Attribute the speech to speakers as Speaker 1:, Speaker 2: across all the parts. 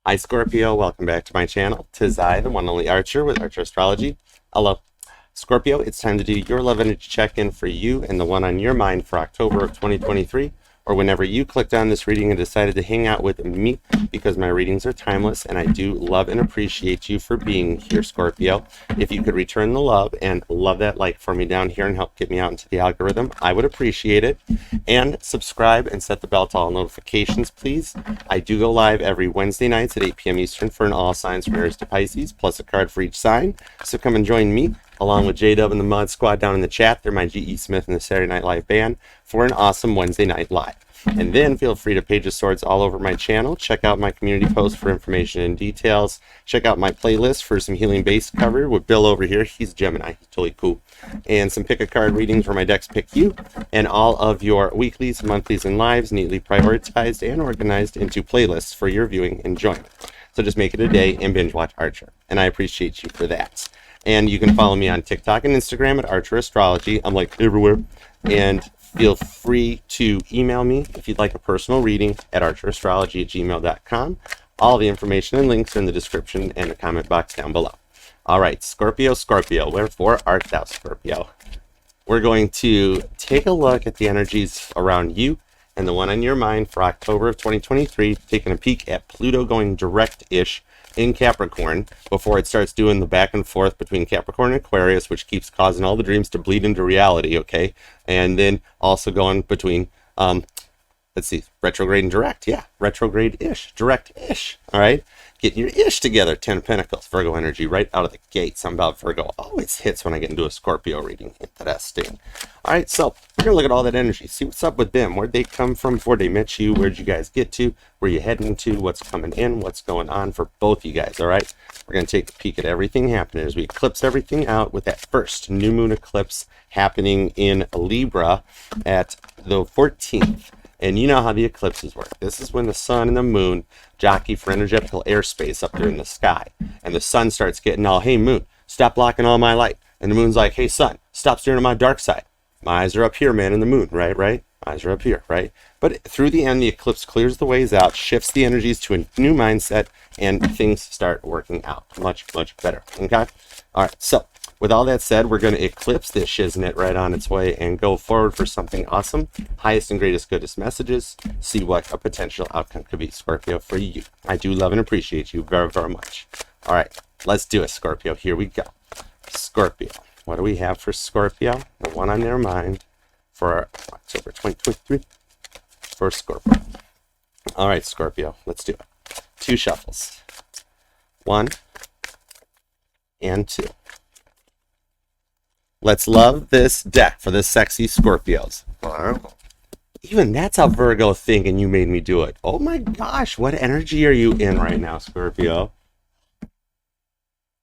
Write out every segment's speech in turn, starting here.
Speaker 1: Hi Scorpio, welcome back to my channel. 'Tis I, the one and only Archer with Archer Astrology. Hello. Scorpio, it's time to do your love energy check-in for you and the one on your mind for October of 2023, or whenever you clicked on this reading and decided to hang out with me, because my readings are timeless and I do love and appreciate you for being here, Scorpio. If you could return the love and love that like for me down here and help get me out into the algorithm, I would appreciate it. And subscribe and set the bell to all notifications, please. I do go live every Wednesday nights at 8 p.m. Eastern for an all signs from Aries to Pisces, plus a card for each sign. So come and join me, along with J-Dub and the Mod Squad down in the chat. They're my G.E. Smith and the Saturday Night Live band, for an awesome Wednesday night live. And then feel free to Page of Swords all over my channel. Check out my community posts for information and details. Check out my playlist for some healing base cover with Bill over here. He's Gemini. He's totally cool. And some pick a card readings where my decks pick you. And all of your weeklies, monthlies, and lives neatly prioritized and organized into playlists for your viewing enjoyment. So just make it a day and binge watch Archer. And I appreciate you for that. And you can follow me on TikTok and Instagram at Archer Astrology. I'm like everywhere. And feel free to email me if you'd like a personal reading at archerastrology@gmail.com. All the information and links are in the description and the comment box down below. All right, Scorpio, wherefore art thou, Scorpio? We're going to take a look at the energies around you and the one on your mind for October of 2023, taking a peek at Pluto going direct-ish in Capricorn before it starts doing the back and forth between Capricorn and Aquarius, which keeps causing all the dreams to bleed into reality, okay? And then also going between, let's see, retrograde and direct. Yeah, retrograde-ish, direct-ish, all right? Getting your ish together. 10 of Pentacles, Virgo energy right out of the gates. I'm about Virgo. Always hits when I get into a Scorpio reading. Interesting. All right, so we're going to look at all that energy. See what's up with them. Where'd they come from before they met you? Where'd you guys get to? Where you heading to? What's coming in? What's going on for both you guys, all right? We're going to take a peek at everything happening as we eclipse everything out with that first new moon eclipse happening in Libra at the 14th. And you know how the eclipses work. This is when the sun and the moon jockey for energetical airspace up there in the sky. And the sun starts getting all, hey, moon, stop blocking all my light. And the moon's like, hey, sun, stop staring at my dark side. My eyes are up here, man, in the moon, right? My eyes are up here, right? But through the end, the eclipse clears the ways out, shifts the energies to a new mindset, and things start working out much, much better, okay? All right, so with all that said, we're going to eclipse this shiznit right on its way and go forward for something awesome. Highest and greatest goodest messages. See what a potential outcome could be, Scorpio, for you. I do love and appreciate you very, very much. All right, let's do it, Scorpio. Here we go. Scorpio. What do we have for Scorpio? The one on their mind for October 2023 for Scorpio. All right, Scorpio, let's do it. 2 shuffles. 1 and 2. Let's love this deck for the sexy Scorpios. Even that's how Virgo think, and you made me do it. Oh my gosh, what energy are you in right now, Scorpio?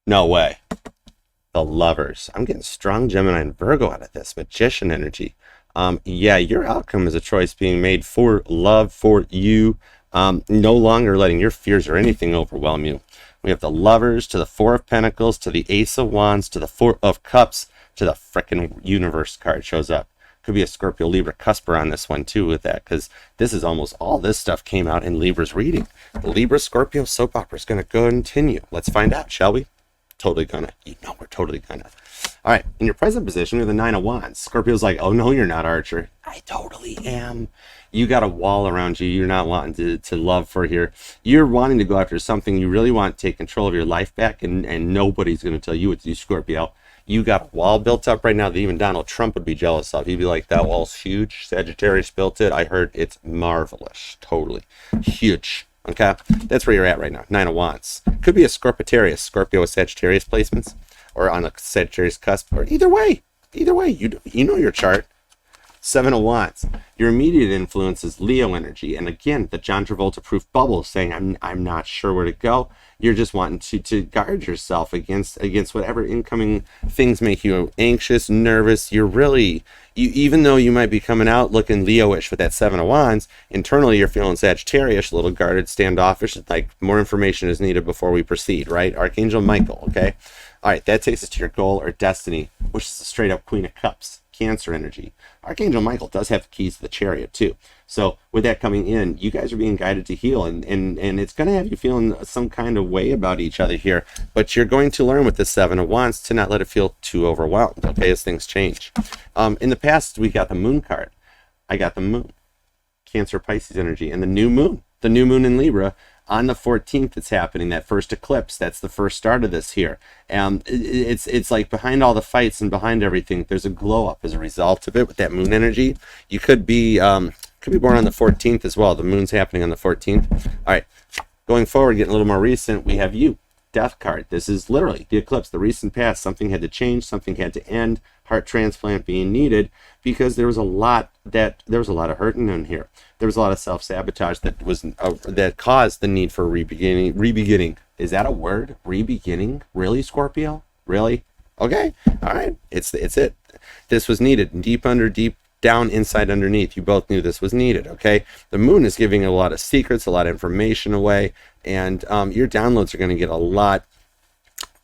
Speaker 1: No way. The Lovers. I'm getting strong Gemini and Virgo out of this. Magician energy. Yeah, your outcome is a choice being made for love, for you. No longer letting your fears or anything overwhelm you. We have the Lovers to the 4 of Pentacles to the Ace of Wands to the 4 of Cups to the frickin' Universe card shows up. Could be a Scorpio Libra cusper on this one too with that, because this is almost all this stuff came out in Libra's reading. The Libra Scorpio soap opera is going to continue. Let's find out, shall we? Totally gonna. You know we're totally gonna. All right, in your present position, we have the 9 of Wands. Scorpio's like, oh no, you're not, Archer. I totally am. You got a wall around you. You're not wanting to love for here. You're wanting to go after something you really want to take control of your life back, and nobody's going to tell you what to do, Scorpio. You got a wall built up right now that even Donald Trump would be jealous of. He'd be like, that wall's huge. Sagittarius built it. I heard it's marvelous. Totally. Huge. Okay? That's where you're at right now. 9 of Wands. Could be a Scorpitarius. Scorpio with Sagittarius placements. Or on a Sagittarius cusp. Or either way. Either way. You know your chart. 7 of Wands. Your immediate influence is Leo energy. And again, the John Travolta proof bubble saying, I'm not sure where to go. You're just wanting to guard yourself against whatever incoming things make you anxious, nervous. You're really, even though you might be coming out looking Leo-ish with that 7 of Wands, internally you're feeling Sagittarius, a little guarded, standoffish, like more information is needed before we proceed, right? Archangel Michael, okay? All right, that takes us to your goal or destiny, which is a straight up Queen of Cups. Cancer energy. Archangel Michael does have the keys to the Chariot too. So with that coming in, you guys are being guided to heal, and it's going to have you feeling some kind of way about each other here. But you're going to learn with the Seven of Wands to not let it feel too overwhelmed, okay, as things change. In the past, we got the Moon card. I got the Moon, Cancer, Pisces energy, and the new moon in Libra. On the 14th, it's happening, that first eclipse. That's the first start of this here. It's like behind all the fights and behind everything, there's a glow up as a result of it with that moon energy. You could be born on the 14th as well. The moon's happening on the 14th. All right, going forward, getting a little more recent, we have you, Death card. This is literally the eclipse, the recent past. Something had to change, something had to end, heart transplant being needed, because there was a lot of hurting in here. There was a lot of self-sabotage that caused the need for rebeginning. Is that a word? Rebeginning? Really, Scorpio? Really? Okay. All right. It's it. This was needed. Deep down, inside, underneath. You both knew this was needed, okay? The moon is giving a lot of secrets, a lot of information away, and your downloads are going to get a lot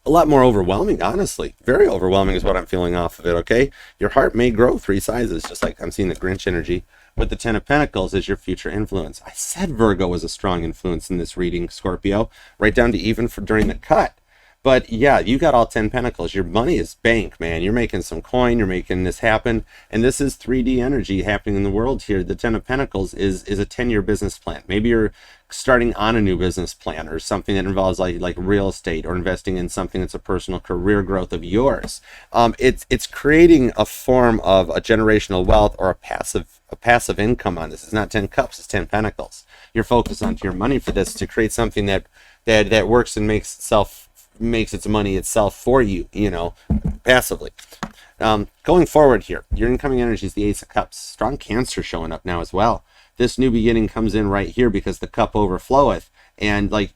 Speaker 1: more overwhelming, honestly. Very overwhelming is what I'm feeling off of it, okay? Your heart may grow 3 sizes, just like I'm seeing the Grinch energy. With the Ten of Pentacles is your future influence. I said Virgo was a strong influence in this reading, Scorpio, right down to even for during the cut. But yeah, you got all 10 Pentacles. Your money is bank, man. You're making some coin. You're making this happen. And this is 3D energy happening in the world here. The 10 of Pentacles is a 10-year business plan. Maybe you're starting on a new business plan, or something that involves like real estate, or investing in something that's a personal career growth of yours. It's creating a form of a generational wealth or a passive income on this. It's not 10 cups, it's 10 Pentacles. You're focused onto your money for this to create something that works and makes its money itself for you, passively. Going forward here, your incoming energy is the Ace of Cups. Strong Cancer showing up now as well. This new beginning comes in right here because the cup overfloweth, and like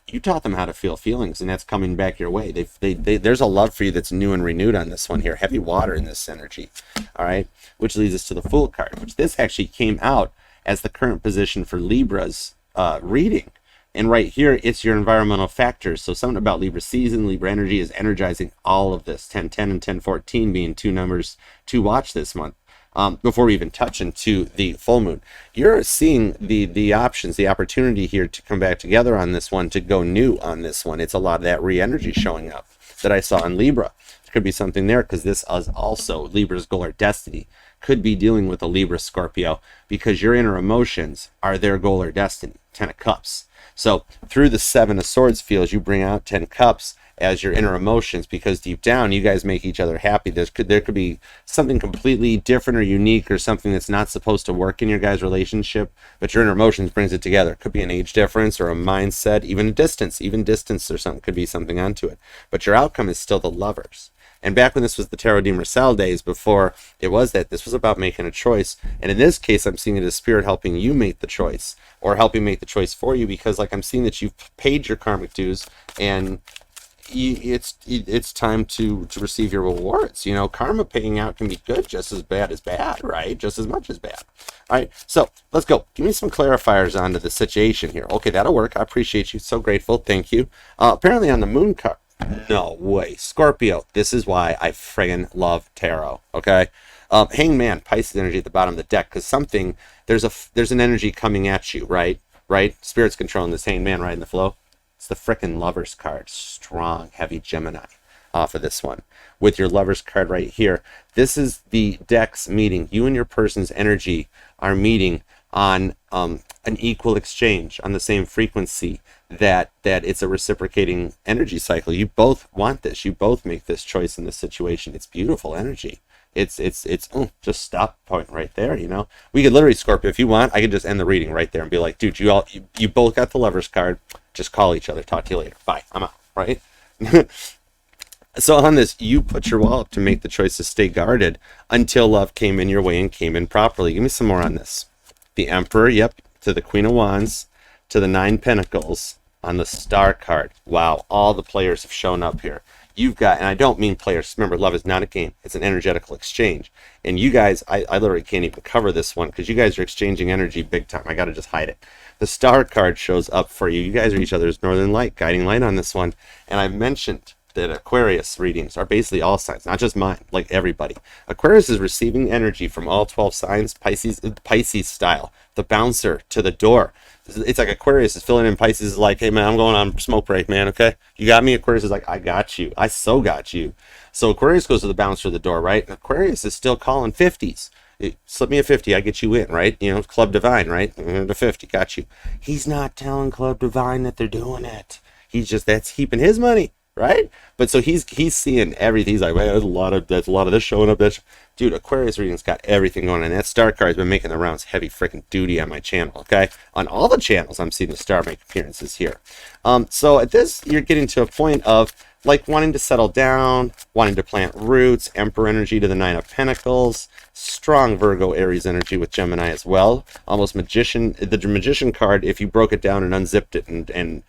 Speaker 1: you taught them how to feel feelings, and that's coming back your way. There's a love for you that's new and renewed on this one here. Heavy water in this energy, all right, which leads us to the Fool card, which this actually came out as the current position for Libra's reading. And right here, it's your environmental factors. So something about Libra season, Libra energy is energizing all of this. 1010 and 1014 being 2 numbers to watch this month. Before we even touch into the full moon, you're seeing the options, the opportunity here to come back together on this one, to go new on this one. It's a lot of that re-energy showing up that I saw in Libra. There could be something there, because this is also Libra's goal or destiny. Could be dealing with a Libra Scorpio, because your inner emotions are their goal or destiny. 10 of Cups. So through the 7 of Swords feels, you bring out 10 Cups as your inner emotions, because deep down you guys make each other happy. There could be something completely different or unique, or something that's not supposed to work in your guys' relationship, but your inner emotions brings it together. Could be an age difference or a mindset, even a distance, or something could be something onto it. But your outcome is still the lovers. And back when this was the Tarot de Marcel days, before it was that, this was about making a choice. And in this case, I'm seeing it as Spirit helping you make the choice, or helping make the choice for you, because like I'm seeing that you've paid your karmic dues, and it's time to receive your rewards. Karma paying out can be good just as bad as bad, right? Just as much as bad. All right, so let's go. Give me some clarifiers onto the situation here. Okay, that'll work. I appreciate you. So grateful. Thank you. Apparently on the moon card. No way. Scorpio, this is why I friggin' love tarot, okay? Hangman, Pisces energy at the bottom of the deck, because there's an energy coming at you, right? Spirit's controlling this Hangman right in the flow. It's the frickin' Lovers card. Strong, heavy Gemini off of this one. With your Lovers card right here, this is the deck's meeting. You and your person's energy are meeting on an equal exchange, on the same frequency, that it's a reciprocating energy cycle. You both want this. You both make this choice in this situation. It's beautiful energy. It's just stop point right there. We could literally, Scorpio, if you want, I could just end the reading right there and be like, dude, you both got the Lovers card. Just call each other. Talk to you later. Bye. I'm out. Right? So on this, you put your wall up to make the choice to stay guarded until love came in your way and came in properly. Give me some more on this. The Emperor, yep, to the Queen of Wands, to the 9 Pentacles on the Star card. Wow, all the players have shown up here. You've got, and I don't mean players, remember, love is not a game. It's an energetical exchange. And you guys, I literally can't even cover this one, because you guys are exchanging energy big time. I got to just hide it. The Star card shows up for you. You guys are each other's northern light, guiding light on this one. And I mentioned that Aquarius readings are basically all signs, not just mine, like everybody. Aquarius is receiving energy from all 12 signs, Pisces style, the bouncer to the door. It's like Aquarius is filling in. Pisces is like, hey man, I'm going on smoke break, man. Okay, you got me. Aquarius is like, I got you. I so got you. So Aquarius goes to the bouncer to the door, right? And Aquarius is still calling 50s. Slip me a 50, I get you in, right? You know, Club Divine, right? The 50, got you. He's not telling Club Divine that they're doing it. He's just, that's keeping his money, right? But so he's seeing everything. He's like, well, there's a lot of this showing up. Dude, Aquarius reading's got everything going on. That star card's been making the rounds heavy freaking duty on my channel, okay? On all the channels, I'm seeing the star make appearances here. So at this, you're getting to a point of like wanting to settle down, wanting to plant roots, Emperor energy to the Nine of Pentacles, strong Virgo Aries energy with Gemini as well. Almost Magician, the Magician card, if you broke it down and unzipped it and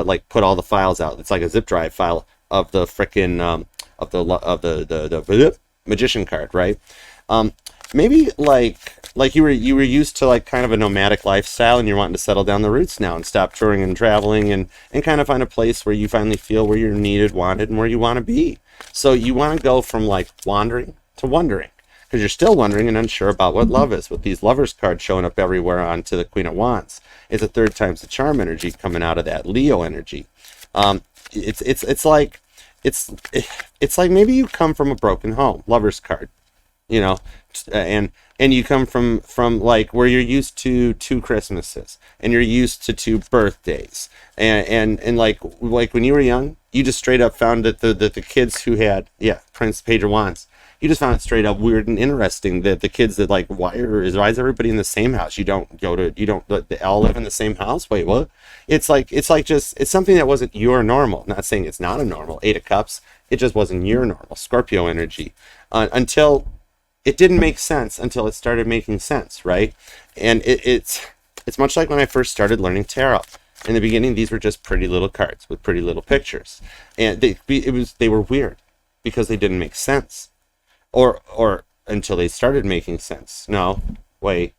Speaker 1: like put all the files out, it's like a zip drive file of the frickin' of the Magician card, right? Maybe like you were used to like kind of a nomadic lifestyle and you're wanting to settle down the roots now and stop touring and traveling and kind of find a place where you finally feel where you're needed, wanted, and where you want to be. So you want to go from like wandering to wondering, because you're still wondering and unsure about what love is, with these lovers cards showing up everywhere onto the Queen of Wands. It's a third times the charm energy coming out of that Leo energy. It's like maybe you come from a broken home, lovers card, you know, and you come from like where you're used to 2 Christmases and you're used to 2 birthdays and like when you were young, you just straight up found that the kids who had Page of Wands, you just found it straight up weird and interesting that the kids that like why is everybody in the same house? You don't they all live in the same house? Wait, what? It's something that wasn't your normal. Not saying it's not a normal. 8 of Cups, it just wasn't your normal. Scorpio energy until it didn't make sense until it started making sense, right? And it's much like when I first started learning tarot. In the beginning, these were just pretty little cards with pretty little pictures, and they were weird because they didn't make sense, or until they started making sense. Okay,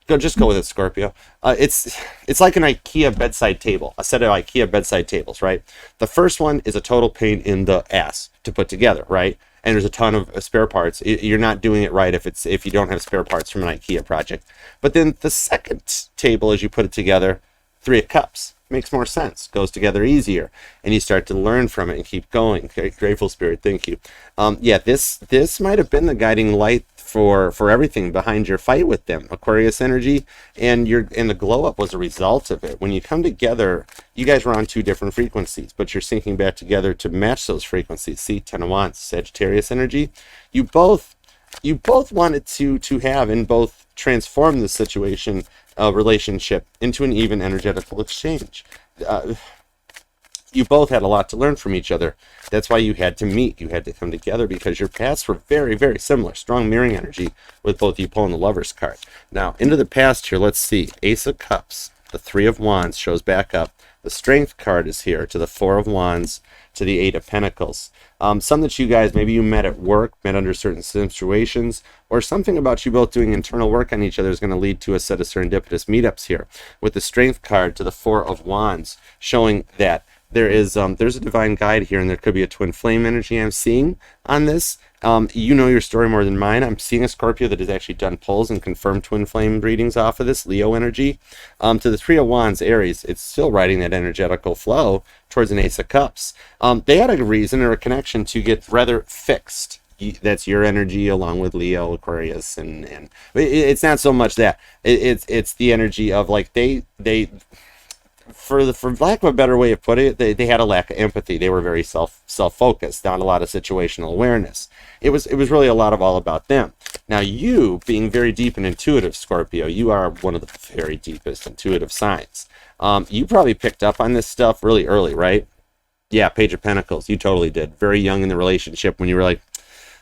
Speaker 1: just go with it, Scorpio. It's like an IKEA bedside table, a set of IKEA bedside tables, right? The first one is a total pain in the ass to put together, right? And there's a ton of spare parts. You're not doing it right if you don't have spare parts from an IKEA project. But then the second table, as you put it together, 3 of Cups, makes more sense, goes together easier, and you start to learn from it and keep going. Okay, grateful spirit, thank you. This might have been the guiding light for everything behind your fight with them, Aquarius energy, and the glow up was a result of it. When you come together, you guys were on 2 different frequencies, but you're syncing back together to match those frequencies. See, 10 of Wands, Sagittarius energy. You both wanted to have and both transform the situation, relationship into an even energetical exchange. You both had a lot to learn from each other. That's why you had to meet. You had to come together because your paths were very, very similar. Strong mirroring energy with both you pulling the Lovers card. Now, into the past here, let's see. Ace of Cups, the 3 of Wands shows back up. The Strength card is here to the 4 of Wands to the 8 of Pentacles. Some that you guys, maybe you met at work, met under certain situations, or something about you both doing internal work on each other is going to lead to a set of serendipitous meetups here. With the Strength card to the 4 of Wands showing that there's a divine guide here, and there could be a twin flame energy I'm seeing on this. You know your story more than mine. I'm seeing a Scorpio that has actually done polls and confirmed twin flame readings off of this, Leo energy. To the 3 of Wands, Aries, it's still riding that energetical flow towards an Ace of Cups. They had a reason or a connection to get rather fixed. That's your energy along with Leo, Aquarius, and it's not so much that. It's the energy of like they for lack of a better way of putting it, they had a lack of empathy. They were very self-focused, not a lot of situational awareness. It was really a lot of all about them. Now, you being very deep and intuitive, Scorpio, you are one of the very deepest intuitive signs. You probably picked up on this stuff really early, right? Yeah, Page of Pentacles, you totally did. Very young in the relationship when you were like,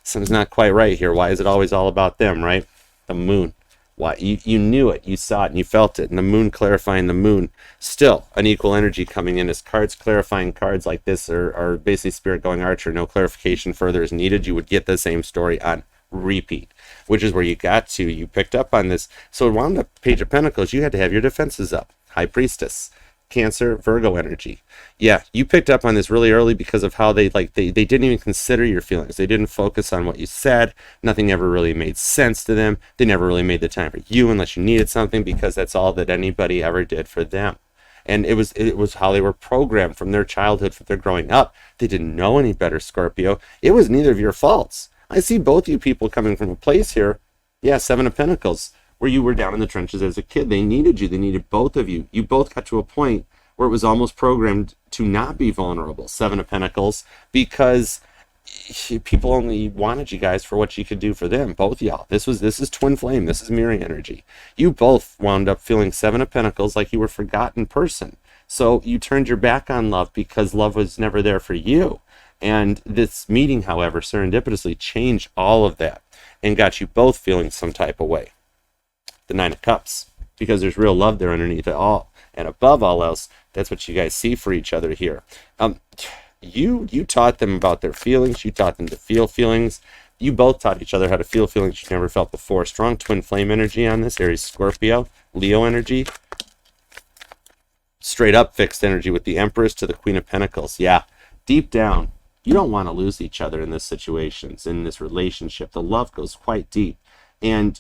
Speaker 1: something's not quite right here. Why is it always all about them, right? The moon. Why? You knew it, you saw it, and you felt it. And the moon clarifying the moon. Still, an equal energy coming in as cards clarifying cards like this are basically spirit going Archer. No clarification further is needed. You would get the same story on repeat, which is where you got to. You picked up on this. So around the Page of Pentacles, you had to have your defenses up. High Priestess. Cancer, Virgo energy. Yeah, you picked up on this really early because of how they didn't even consider your feelings. They didn't focus on what you said. Nothing ever really made sense to them. They never really made the time for you unless you needed something, because that's all that anybody ever did for them. And it was how they were programmed from their childhood, from their growing up. They didn't know any better, Scorpio. It was neither of your faults. I see both you people coming from a place here, yeah, Seven of Pentacles, where you were down in the trenches as a kid. They needed you. They needed both of you. You both got to a point where it was almost programmed to not be vulnerable, Seven of Pentacles, because people only wanted you guys for what you could do for them, both y'all. This is twin flame. This is mirroring energy. You both wound up feeling Seven of Pentacles like you were a forgotten person. So you turned your back on love because love was never there for you. And this meeting, however, serendipitously changed all of that and got you both feeling some type of way. The Nine of Cups, because there's real love there underneath it all. And above all else, that's what you guys see for each other here. You taught them about their feelings. You taught them to feel feelings. You both taught each other how to feel feelings you never felt before. Strong twin flame energy on this. Aries, Scorpio, Leo energy. Straight up fixed energy with the Empress to the Queen of Pentacles. Yeah, deep down, you don't want to lose each other in this situations, in this relationship. The love goes quite deep. And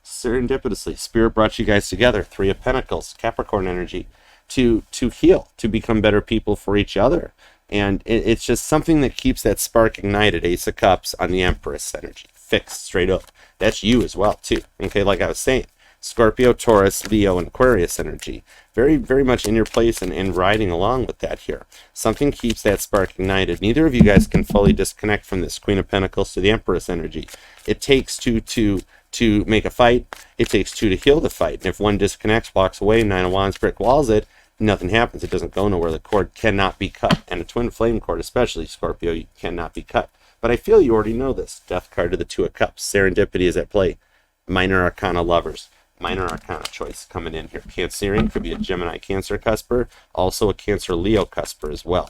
Speaker 1: serendipitously, Spirit brought you guys together. Three of Pentacles, Capricorn energy, to heal, to become better people for each other. And it's just something that keeps that spark ignited. Ace of Cups on the Empress energy, fixed straight up. That's you as well, too. Okay, like I was saying, Scorpio, Taurus, Leo, and Aquarius energy. Very, very much in your place and riding along with that here. Something keeps that spark ignited. Neither of you guys can fully disconnect from this Queen of Pentacles to the Empress energy. It takes two to make a fight. It takes two to heal the fight. And if one disconnects, walks away, Nine of Wands, brick walls it, nothing happens. It doesn't go nowhere. The cord cannot be cut. And a twin flame cord, especially, Scorpio, cannot be cut. But I feel you already know this. Death card to the Two of Cups. Serendipity is at play. Minor Arcana lovers. Minor Arcana choice coming in here. Cancerian could be a Gemini Cancer cusper. Also a Cancer Leo cusper as well.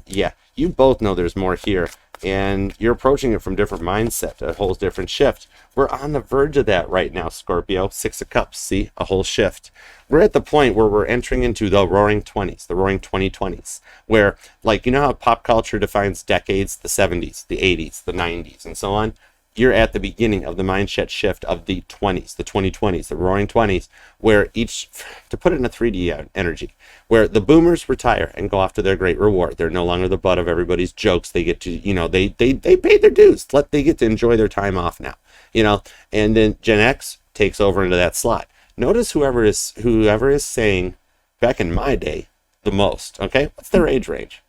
Speaker 1: Yeah, you both know there's more here. And you're approaching it from different mindset, a whole different shift. We're on the verge of that right now, Scorpio. Six of Cups, see? A whole shift. We're at the point where we're entering into the roaring 20s, the roaring 2020s, where, like, you know how pop culture defines decades, the 70s, the 80s, the 90s, and so on? You're at the beginning of the mindset shift of the 20s, the 2020s, the roaring 20s, where each, to put it in a 3D energy, where the boomers retire and go off to their great reward. They're no longer the butt of everybody's jokes. They get to, they paid their dues. They get to enjoy their time off now, and then Gen X takes over into that slot. Notice whoever is saying, back in my day, the most, okay? What's their age range?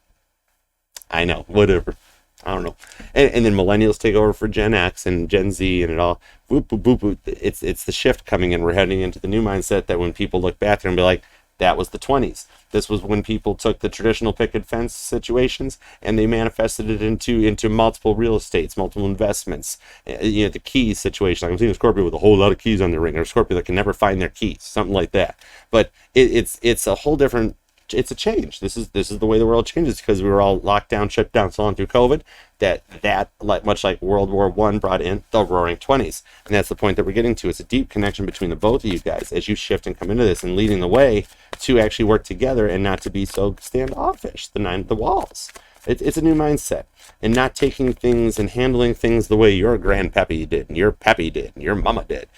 Speaker 1: I know, whatever. I don't know. And then millennials take over for Gen X and Gen Z and it all. Boop, boop, boop, boop. It's the shift coming in. We're heading into the new mindset that when people look back and be like, that was the 20s. This was when people took the traditional picket fence situations and they manifested it into multiple real estates, multiple investments. The keys situation. I'm seeing a Scorpio with a whole lot of keys on their ring, or a Scorpio that can never find their keys, something like that. But it's a whole different. It's a change. This is the way the world changes, because we were all locked down, shut down, so on through COVID. That much like World War I brought in the Roaring 20s, and that's the point that we're getting to. It's a deep connection between the both of you guys as you shift and come into this and leading the way to actually work together and not to be so standoffish. The walls. It's a new mindset, and not taking things and handling things the way your grandpappy did and your pappy did and your mama did,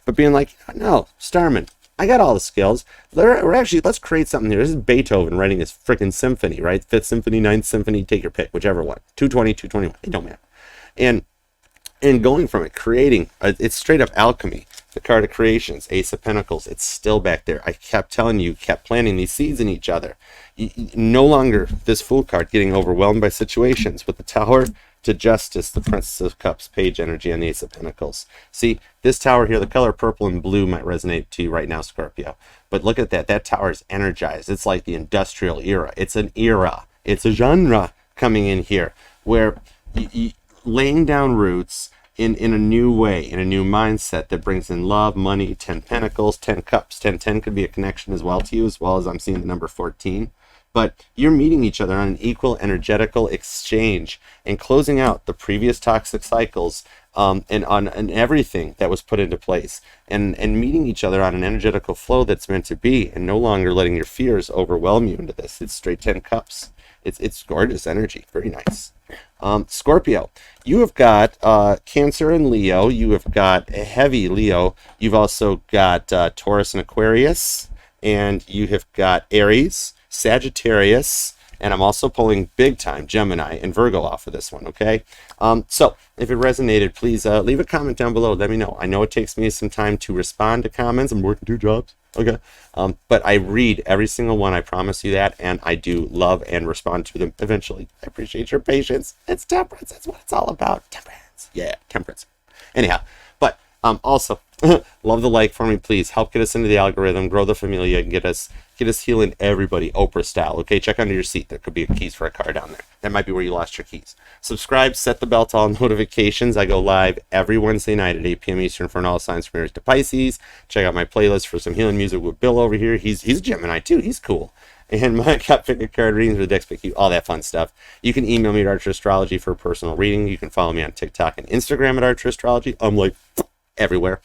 Speaker 1: but being like, no, Starman, I got all the skills. Let's create something here. This is Beethoven writing his freaking symphony, right? 5th Symphony, 9th Symphony, take your pick, whichever one. 220, 221, it don't matter. And going from it, creating, it's straight up alchemy. The card of creations, Ace of Pentacles, it's still back there. I kept telling you, kept planting these seeds in each other. No longer this Fool card getting overwhelmed by situations. With the Tower to Justice, the Princess of Cups, Page energy on the Ace of Pentacles. See, this tower here, the color purple and blue might resonate to you right now, Scorpio. But look at that. That tower is energized. It's like the industrial era. It's an era. It's a genre coming in here where laying down roots in a new way, in a new mindset that brings in love, money, 10 Pentacles, 10 Cups. 10 could be a connection as well to you, as well as I'm seeing the number 14. But you're meeting each other on an equal energetical exchange and closing out the previous toxic cycles and on and everything that was put into place, and meeting each other on an energetical flow that's meant to be, and no longer letting your fears overwhelm you into this. It's straight 10 cups. It's gorgeous energy. Very nice. Scorpio, you have got Cancer and Leo. You have got a heavy Leo. You've also got Taurus and Aquarius, and you have got Aries, Sagittarius, and I'm also pulling big time Gemini and Virgo off of this one, okay? So if it resonated, please leave a comment down below. Let me know. I know it takes me some time to respond to comments. I'm working 2 jobs, okay? But I read every single one. I promise you that, and I do love and respond to them eventually. I appreciate your patience. It's temperance. That's what it's all about. Temperance. Yeah, temperance. Anyhow, but also love the like for me, please. Help get us into the algorithm, grow the familia, and get us healing everybody Oprah style. Okay, check under your seat. There could be keys for a car down there. That might be where you lost your keys. Subscribe, set the bell to all notifications. I go live every Wednesday night at 8 p.m. Eastern for all signs from Aries to Pisces. Check out my playlist for some healing music with Bill over here. He's a Gemini too. He's cool. And my got pick a card readings with Dex Pick You, all that fun stuff. You can email me at Archer Astrology for a personal reading. You can follow me on TikTok and Instagram at Archer Astrology. I'm like everywhere.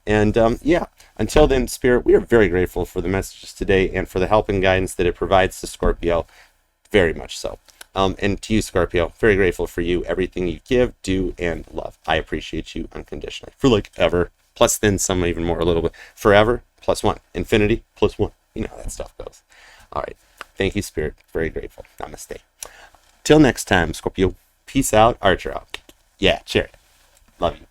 Speaker 1: And yeah, until then, Spirit, we are very grateful for the messages today and for the help and guidance that it provides to Scorpio. Very much so. And to you, Scorpio, very grateful for you, everything you give, do, and love. I appreciate you unconditionally. For like ever, plus then some even more, a little bit. Forever, +1. Infinity, +1. You know how that stuff goes. All right. Thank you, Spirit. Very grateful. Namaste. Till next time, Scorpio. Peace out. Archer out. Yeah, cheers. Love you.